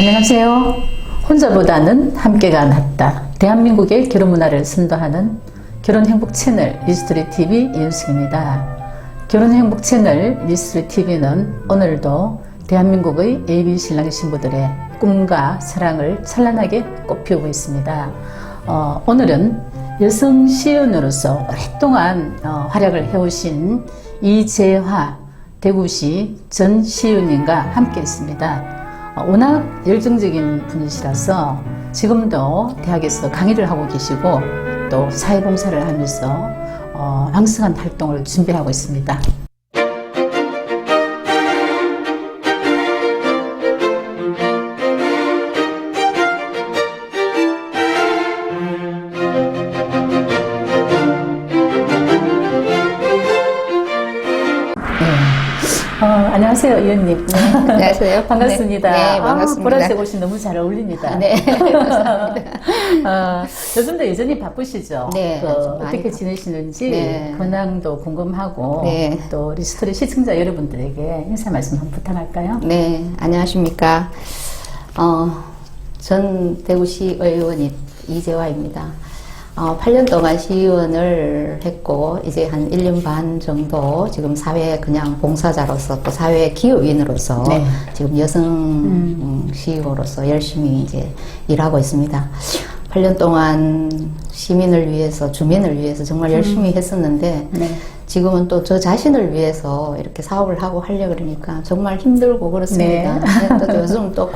안녕하세요. 혼자보다는 함께가 낫다. 대한민국의 결혼 문화를 선도하는 결혼 행복 채널 리스토리 TV 이윤숙입니다. 결혼 행복 채널 리스토리 TV는 오늘도 대한민국의 예비 신랑 신부들의 꿈과 사랑을 찬란하게 꽃피우고 있습니다. 오늘은 여성 시인으로서 오랫동안 활약을 해오신 이재화 대구시 전 시의원님과 함께 있습니다. 워낙 열정적인 분이시라서 지금도 대학에서 강의를 하고 계시고 또 사회봉사를 하면서 왕성한 활동을 준비하고 있습니다. 안녕하세요, 의원님. 네, 안녕하세요. 반갑습니다. 네, 반갑습니다. 보라색 옷이 너무 잘 어울립니다. 네, 감사합니다. 요즘도 여전히 바쁘시죠? 네, 어떻게 지내시는지 네. 근황도 궁금하고 네. 또 리스토리 시청자 여러분들에게 인사 말씀 한번 부탁할까요? 네, 안녕하십니까. 전 대구시 의원 이재화입니다. 8년 동안 시의원을 했고, 이제 한 1년 반 정도 지금 사회 그냥 봉사자로서 또 사회 기업인으로서 네. 지금 여성 시의원으로서 열심히 이제 일하고 있습니다. 8년 동안 시민을 위해서, 주민을 위해서 정말 열심히 했었는데, 네. 지금은 또 저 자신을 위해서 이렇게 사업을 하고 하려고 그러니까 정말 힘들고 그렇습니다. 네, 또 요즘 또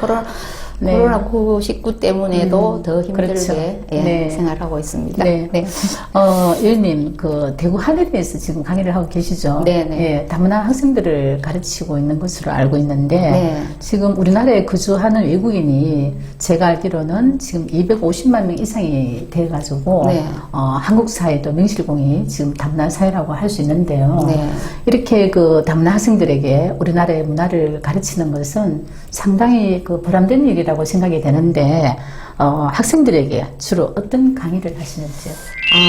네. 코로나19 때문에도 더 힘들게 그렇죠. 예, 네. 생활하고 있습니다. 네. 네. 의원님, 대구 하늘에서 지금 강의를 하고 계시죠? 네, 네. 예, 다문화 학생들을 가르치고 있는 것으로 알고 있는데, 네. 지금 우리나라에 거주하는 외국인이 제가 알기로는 지금 250만 명 이상이 돼가지고, 네. 한국 사회도 명실공히 지금 다문화 사회라고 할 수 있는데요. 네. 이렇게 다문화 학생들에게 우리나라의 문화를 가르치는 것은 상당히 보람된 일이라고 생각이 되는데, 학생들에게 주로 어떤 강의를 하시는지요?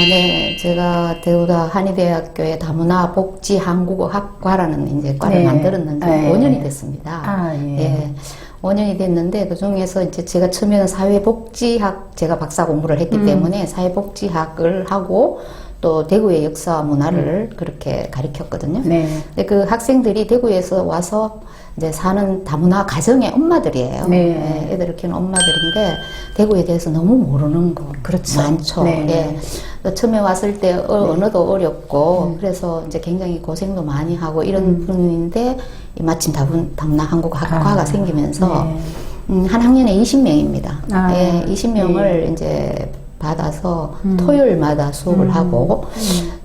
네. 제가 대구다 한의대학교의 다문화 복지 한국어 학과라는 이제 과를 네. 만들었는데 네. 5년이 됐습니다. 예. 예. 5년이 됐는데 그 중에서 이제 제가 처음에는 사회복지학 제가 박사 공부를 했기 때문에 사회복지학을 하고 또 대구의 역사와 문화를 그렇게 가르쳤거든요. 네. 근데 그 학생들이 대구에서 와서 이제 사는 다문화 가정의 엄마들이에요. 네. 예, 애들을 키우는 엄마들인데 대구에 대해서 너무 모르는 거 그렇죠. 많죠. 네. 예. 또 처음에 왔을 때 언어도 어렵고 그래서 이제 굉장히 고생도 많이 하고 이런 분인데 마침 다문화 한국학과가 생기면서 네. 한 학년에 20명입니다. 아, 예, 20명을 이제 받아서 토요일마다 수업을 하고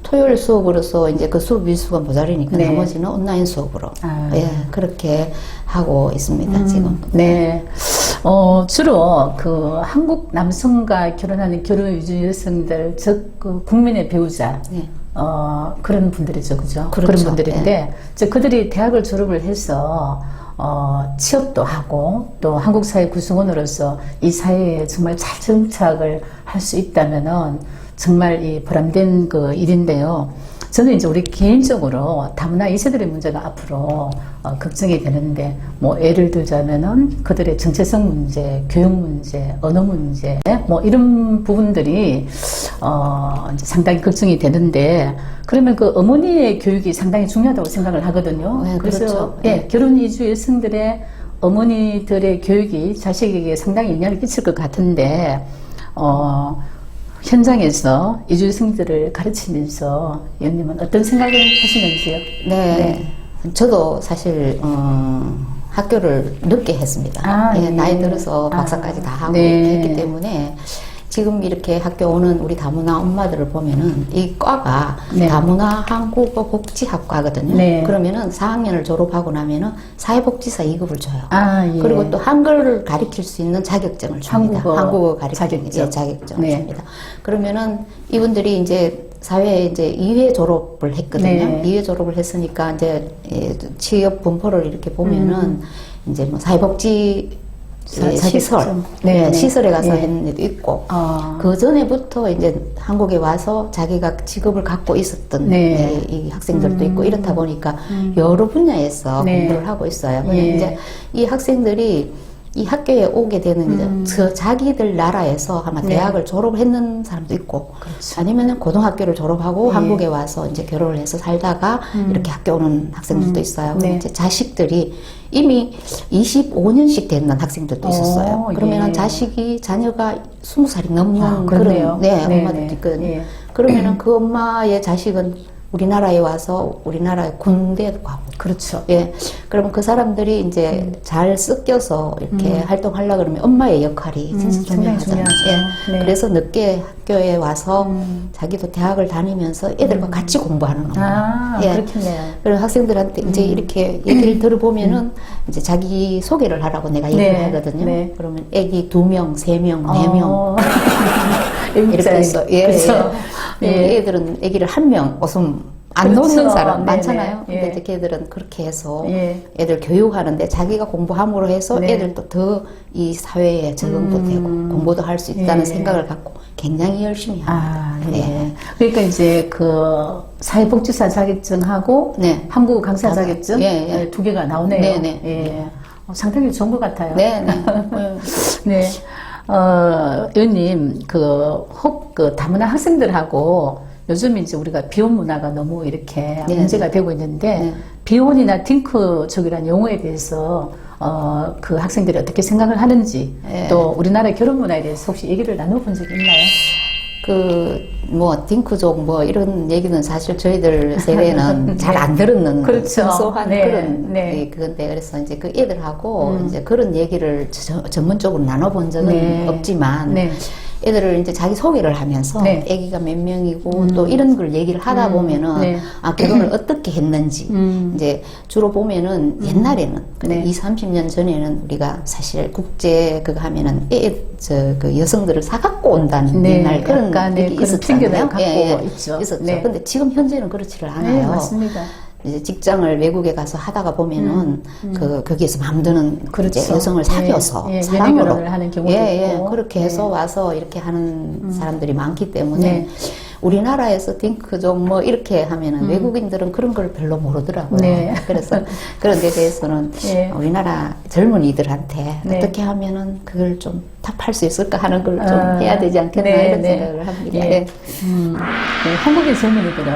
토요일 수업으로서 이제 그 수업 일수가 모자르니까 네. 나머지는 온라인 수업으로 예, 그렇게 하고 있습니다. 지금. 네. 주로 한국 남성과 결혼하는 결혼 위주 여성들, 즉 국민의 배우자, 네. 그런 분들이죠, 그죠? 그렇죠. 그런 분들인데, 그들이 대학을 졸업을 해서 취업도 하고 또 한국 사회 구성원으로서 이 사회에 정말 잘 정착을 할 수 있다면은 정말 이 보람된 일인데요. 저는 이제 우리 개인적으로 다문화 2세들의 문제가 앞으로 걱정이 되는데, 예를 들자면은 그들의 정체성 문제, 교육 문제, 언어 문제, 이런 부분들이 이제 상당히 걱정이 되는데, 그러면 어머니의 교육이 상당히 중요하다고 생각을 하거든요. 네, 그래서 그렇죠. 예, 결혼 이주 여성들의 어머니들의 교육이 자식에게 상당히 영향을 끼칠 것 같은데, 현장에서 이주 여성들을 가르치면서 의원님은 어떤 생각을 하시는지요? 네. 저도 사실 학교를 늦게 했습니다. 예. 나이 들어서 박사까지 다 하고 네. 했기 때문에 지금 이렇게 학교 오는 우리 다문화 엄마들을 보면은 이 과가 네. 다문화 한국어 복지학과거든요. 네. 그러면은 4학년을 졸업하고 나면은 사회복지사 2급을 줘요. 예. 그리고 또 한글을 가르칠 수 있는 자격증을 줍니다. 한국어 가르치는 자격증. 자격증을 네. 줍니다. 그러면은 이분들이 이제 사회에 이제 2회 졸업을 했거든요. 네. 2회 졸업을 했으니까 이제 취업 분포를 이렇게 보면은 이제 사회복지 시설, 네, 네. 시설에 가서 네. 했는 애도 있고, 그 전에부터 이제 한국에 와서 자기가 직업을 갖고 있었던 네. 이 학생들도 있고, 이렇다 보니까 여러 분야에서 네. 공부를 하고 있어요. 근데 예. 이제 이 학생들이 이 학교에 오게 되는 저 자기들 나라에서 아마 네. 대학을 졸업했는 사람도 있고 그렇죠. 아니면 고등학교를 졸업하고 네. 한국에 와서 이제 결혼을 해서 살다가 이렇게 학교 오는 학생들도 있어요. 네. 이제 자식들이 이미 25년씩 되는 학생들도 있었어요. 그러면은 예. 자녀가 20살이 넘는 아, 그렇네요. 그런 네, 네, 엄마들도 네. 있거든요. 예. 그러면은 그 엄마의 자식은 우리나라에 와서 우리나라의 군대도 가고 그렇죠. 예. 그러면 그 사람들이 이제 잘 섞여서 이렇게 활동하려고 그러면 엄마의 역할이 진짜 굉장히 중요하잖아요. 중요하죠. 예. 네. 그래서 늦게 학교에 와서 자기도 대학을 다니면서 애들과 같이 공부하는 거예요. 아, 예. 그렇겠네요. 그래서 학생들한테 이제 이렇게 얘기를 들어보면은 이제 자기 소개를 하라고 내가 얘기를 네. 하거든요. 네. 그러면 애기 2명, 3명, 4명. 이렇게 해서 예, 그렇죠. 예. 예. 애들은 애기를 1명 웃음 안 그렇죠. 놓는 사람 네네. 많잖아요. 예. 근데 이제 걔들은 그렇게 해서 예. 애들 교육하는데 자기가 공부함으로 해서 네. 애들도 더 이 사회에 적응도 되고 공부도 할 수 있다는 예. 생각을 갖고 굉장히 열심히 합니다. 아, 예. 네. 그러니까 이제 그 사회복지사 자격증하고 네. 한국 강사 자격증 예, 예. 네, 두 개가 나오네요. 네, 네. 예. 상당히 좋은 것 같아요. 네, 네. 네. 의원님, 그 다문화 학생들하고 요즘 이제 우리가 비혼 문화가 너무 이렇게 네, 문제가 되고 있는데, 네. 비혼이나 딩크족이라는 용어에 대해서, 그 학생들이 어떻게 생각을 하는지, 네. 또 우리나라 결혼 문화에 대해서 혹시 얘기를 나눠본 적이 있나요? 딩크족 이런 얘기는 사실 저희들 세대는 잘 안 들었는 그렇죠. 생소한 네, 그런 네. 그건데 그래서 이제 그 애들하고 이제 그런 얘기를 전문적으로 나눠본 적은 네. 없지만 네. 애들을 이제 자기 소개를 하면서 네. 애기가 몇 명이고 또 이런 걸 얘기를 하다 보면은 네. 결혼을 어떻게 했는지 이제 주로 보면은 옛날에는 네. 20, 30년 전에는 우리가 사실 국제 그거 하면은 그 여성들을 사갖고 온다는 네, 옛날 그런 약간의 얘기 그런 있었잖아요. 핑계를 갖고 있죠. 있었죠. 네. 근데 지금 현재는 그렇지를 않아요. 네, 맞습니다. 이제 직장을 외국에 가서 하다가 보면은 거기에서 마음드는 그렇죠. 이제 여성을 사귀어서 예, 예, 사랑으로 연애결혼을 하는 경우도 있고. 그렇게 해서 네. 와서 이렇게 하는 사람들이 많기 때문에 네. 우리나라에서 딩크족 이렇게 하면은 외국인들은 그런 걸 별로 모르더라고요. 네. 그래서 그런 데 대해서는 네. 우리나라 젊은이들한테 네. 어떻게 하면은 그걸 좀 답할 수 있을까 하는 걸 좀 아, 해야 되지 않겠나 네, 이런 네. 생각을 합니다. 예. 네. 네, 한국의 젊은이들은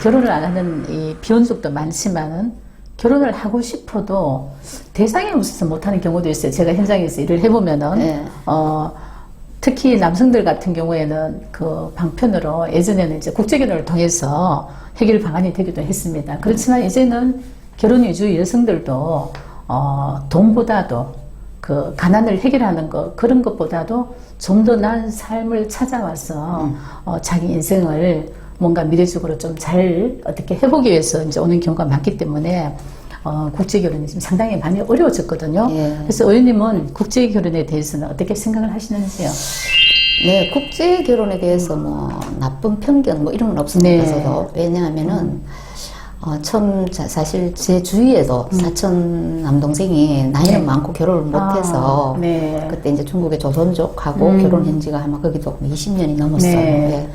결혼을 안 하는 이 비혼족도 많지만은 결혼을 하고 싶어도 대상이 없어서 못하는 경우도 있어요. 제가 현장에서 일을 해보면은 네. 특히 남성들 같은 경우에는 그 방편으로 예전에는 이제 국제결혼을 통해서 해결 방안이 되기도 했습니다. 그렇지만 이제는 결혼 위주 여성들도 돈보다도 그 가난을 해결하는 것 그런 것보다도 좀 더 나은 삶을 찾아와서 자기 인생을 뭔가 미래적으로 좀 잘 어떻게 해보기 위해서 이제 오는 경우가 많기 때문에 국제결혼이 지금 상당히 많이 어려워졌거든요. 예. 그래서 의원님은 국제결혼에 대해서는 어떻게 생각을 하시는지요? 네, 국제 결혼에 대해서 나쁜 편견 이런 건 없으면서도 왜냐하면은 처음 사실 제 주위에도 사촌 남동생이 나이는 네. 많고 결혼을 못해서 네. 그때 이제 중국의 조선족하고 결혼한 지가 아마 거기도 20년이 넘었어요. 네. 예.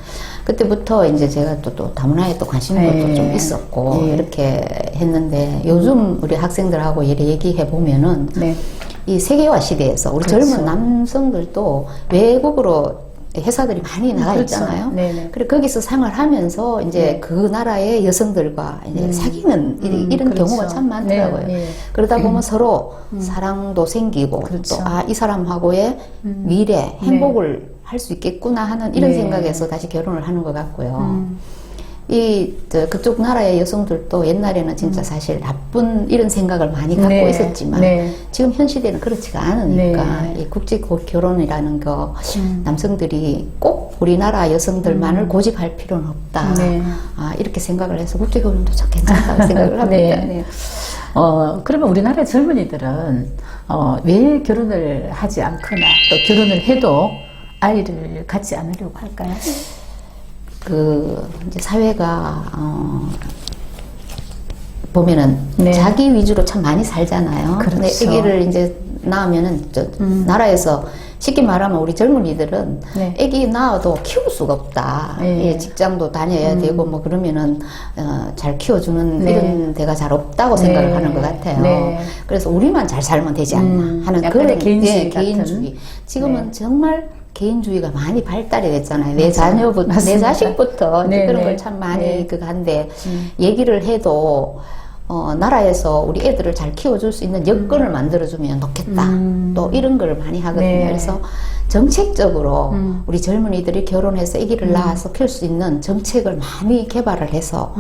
그때부터 이제 제가 또 다문화에 또 관심도 네. 좀 있었고 네. 이렇게 했는데 요즘 우리 학생들하고 얘기해 보면은 네. 이 세계화 시대에서 우리 그렇죠. 젊은 남성들도 외국으로 회사들이 많이 나가 그렇죠. 있잖아요. 네네. 그래 거기서 생활하면서 이제 네. 그 나라의 여성들과 이제 사귀는 이런 그렇죠. 경우가 참 많더라고요. 네, 네. 그러다 보면 서로 사랑도 생기고 그렇죠. 또 이 사람하고의 미래, 행복을 할 수 있겠구나 하는 이런 네. 생각에서 다시 결혼을 하는 것 같고요. 그쪽 나라의 여성들도 옛날에는 진짜 사실 나쁜 이런 생각을 많이 갖고 네. 있었지만 네. 지금 현 시대는 그렇지가 않으니까 네. 이 국제 결혼이라는 거 남성들이 꼭 우리나라 여성들만을 고집할 필요는 없다. 네. 이렇게 생각을 해서 국제 결혼도 참 괜찮다고 생각을 합니다. 네. 네. 그러면 우리나라 젊은이들은 왜 결혼을 하지 않거나 또 결혼을 해도 아이를 갖지 않으려고 할까요? 이제 사회가 보면은 네. 자기 위주로 참 많이 살잖아요. 그렇죠. 근데 아기를 이제 낳으면은 나라에서 쉽게 말하면 우리 젊은이들은 네. 애기 낳아도 키울 수가 없다. 예. 예, 직장도 다녀야 되고 뭐 그러면은 잘 키워주는 네. 이런 데가 잘 없다고 네. 생각을 하는 것 같아요. 네. 그래서 우리만 잘 살면 되지 않나 하는 약간의 그런 개인주의 같은. 개인주의. 지금은 네. 정말 개인주의가 많이 발달이 됐잖아요. 내 맞아요. 자녀부터, 내 맞습니다. 자식부터 네, 그런 네. 걸 참 많이 네. 한데 얘기를 해도 나라에서 우리 애들을 잘 키워줄 수 있는 여건을 만들어주면 좋겠다. 또 이런 걸 많이 하거든요. 네. 그래서 정책적으로 우리 젊은이들이 결혼해서 아기를 낳아서 키울 수 있는 정책을 많이 개발을 해서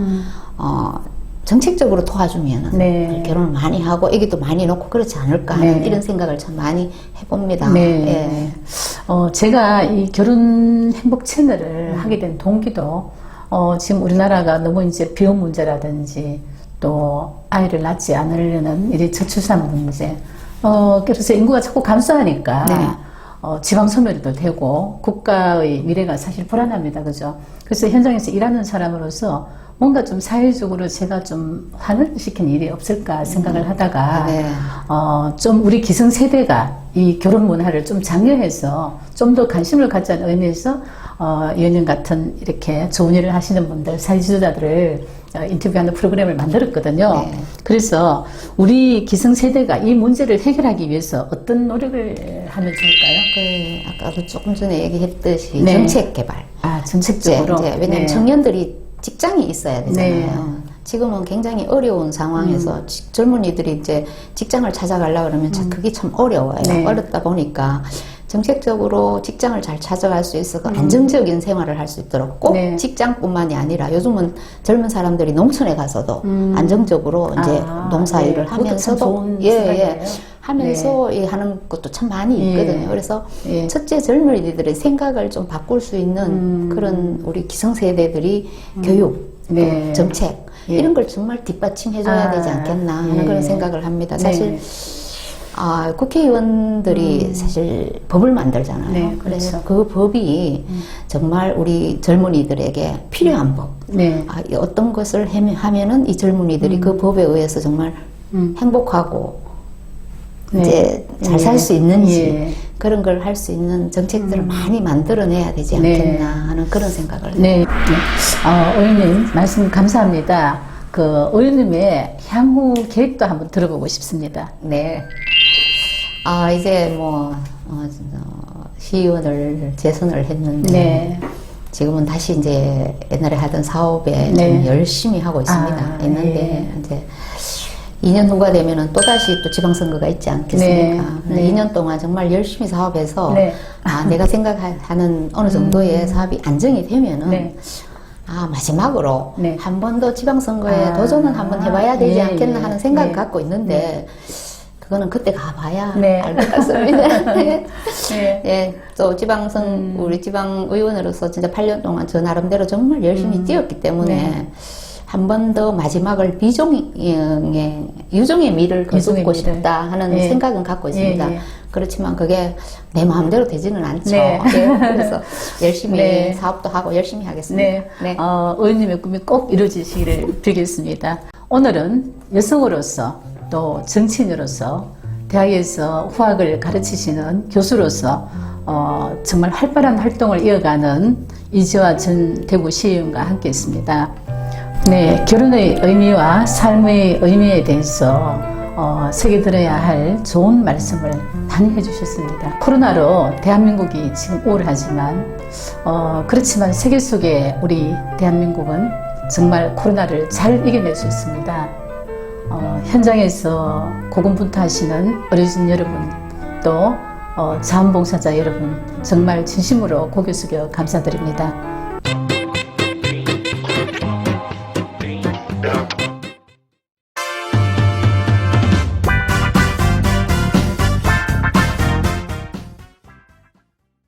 정책적으로 도와주면 네. 결혼을 많이 하고 아기도 많이 낳고 그렇지 않을까 하는 네. 이런 생각을 참 많이 해봅니다. 네. 예. 제가 이 결혼 행복 채널을 하게 된 동기도 지금 우리나라가 너무 이제 비용 문제라든지 또 아이를 낳지 않으려는 이 저출산 문제. 그래서 인구가 자꾸 감소하니까 네. 지방 소멸도 되고 국가의 미래가 사실 불안합니다. 그죠? 그래서 현장에서 일하는 사람으로서 뭔가 좀 사회적으로 제가 좀 환호를 시킨 일이 없을까 생각을 하다가 네. 좀 우리 기성세대가 이 결혼 문화를 좀 장려해서 좀 더 관심을 갖자는 의미에서 연연 같은 이렇게 좋은 일을 하시는 분들, 사회지도자들을 인터뷰하는 프로그램을 만들었거든요. 네. 그래서 우리 기성세대가 이 문제를 해결하기 위해서 어떤 노력을 하면 좋을까요? 아까도 조금 전에 얘기했듯이 네. 정책 개발. 정책적으로. 이제 왜냐면 네. 청년들이 직장이 있어야 되잖아요. 네. 지금은 굉장히 어려운 상황에서 젊은이들이 이제 직장을 찾아가려고 그러면 그게 참 어려워요. 네. 어렵다 보니까 정책적으로 직장을 잘 찾아갈 수 있어서 안정적인 생활을 할 수 있도록 꼭 네. 직장뿐만이 아니라 요즘은 젊은 사람들이 농촌에 가서도 안정적으로 이제 농사일을 네. 그것도 참 하면서도 좋은 생각이에요. 하면서 하는 것도 참 많이 있거든요. 그래서 예. 첫째 젊은이들의 생각을 좀 바꿀 수 있는 그런 우리 기성세대들이 교육, 네. 또 정책 예. 이런 걸 정말 뒷받침해줘야 되지 않겠나 하는 예. 그런 생각을 합니다. 네. 사실 국회의원들이 사실 법을 만들잖아요. 네, 그래서 그렇죠. 그 법이 정말 우리 젊은이들에게 필요한 법. 네. 어떤 것을 하면은 이 젊은이들이 그 법에 의해서 정말 행복하고 네. 이제 잘 예. 살 수 있는지 예. 그런 걸 할 수 있는 정책들을 많이 만들어내야 되지 네. 않겠나 하는 그런 생각을 네. 네. 의원님 말씀 감사합니다. 의원님의 향후 계획도 한번 들어보고 싶습니다. 네. 이제 시의원을 재선을 했는데 네. 지금은 다시 이제 옛날에 하던 사업에 네. 좀 열심히 하고 있습니다. 네. 이제 2년 후가 되면은 또다시 또 지방선거가 있지 않겠습니까? 네. 근데 2년 동안 정말 열심히 사업해서 네. 내가 생각하는 어느 정도의 사업이 안정이 되면은 네. 마지막으로 네. 한 번 더 지방선거에 도전은 한번 해봐야 되지 예, 않겠나 예. 하는 생각을 네. 갖고 있는데 그거는 그때 가봐야 네. 알 것 같습니다. 네. 예, 또 우리 지방 의원으로서 진짜 8년 동안 저 나름대로 정말 열심히 뛰었기 때문에 네. 한 번 더 마지막을 유종의 미를 유종의 거두고 미를. 싶다 하는 예. 생각은 갖고 있습니다. 예, 예. 그렇지만 그게 내 마음대로 되지는 않죠. 네. 예, 그래서 열심히 네. 사업도 하고 열심히 하겠습니다. 네. 의원님의 꿈이 꼭 이루어지시기를 빌겠습니다. 오늘은 여성으로서 또 정치인으로서 대학에서 후학을 가르치시는 교수로서 정말 활발한 활동을 이어가는 이재화 전 대구시의원과 함께했습니다. 네, 결혼의 의미와 삶의 의미에 대해서 새겨 들어야 할 좋은 말씀을 많이 해주셨습니다. 코로나로 대한민국이 지금 우울하지만 그렇지만 세계 속에 우리 대한민국은 정말 코로나를 잘 이겨낼 수 있습니다. 현장에서 고군분투하시는 어르신 여러분 또 자원봉사자 여러분 정말 진심으로 고개 숙여 감사드립니다.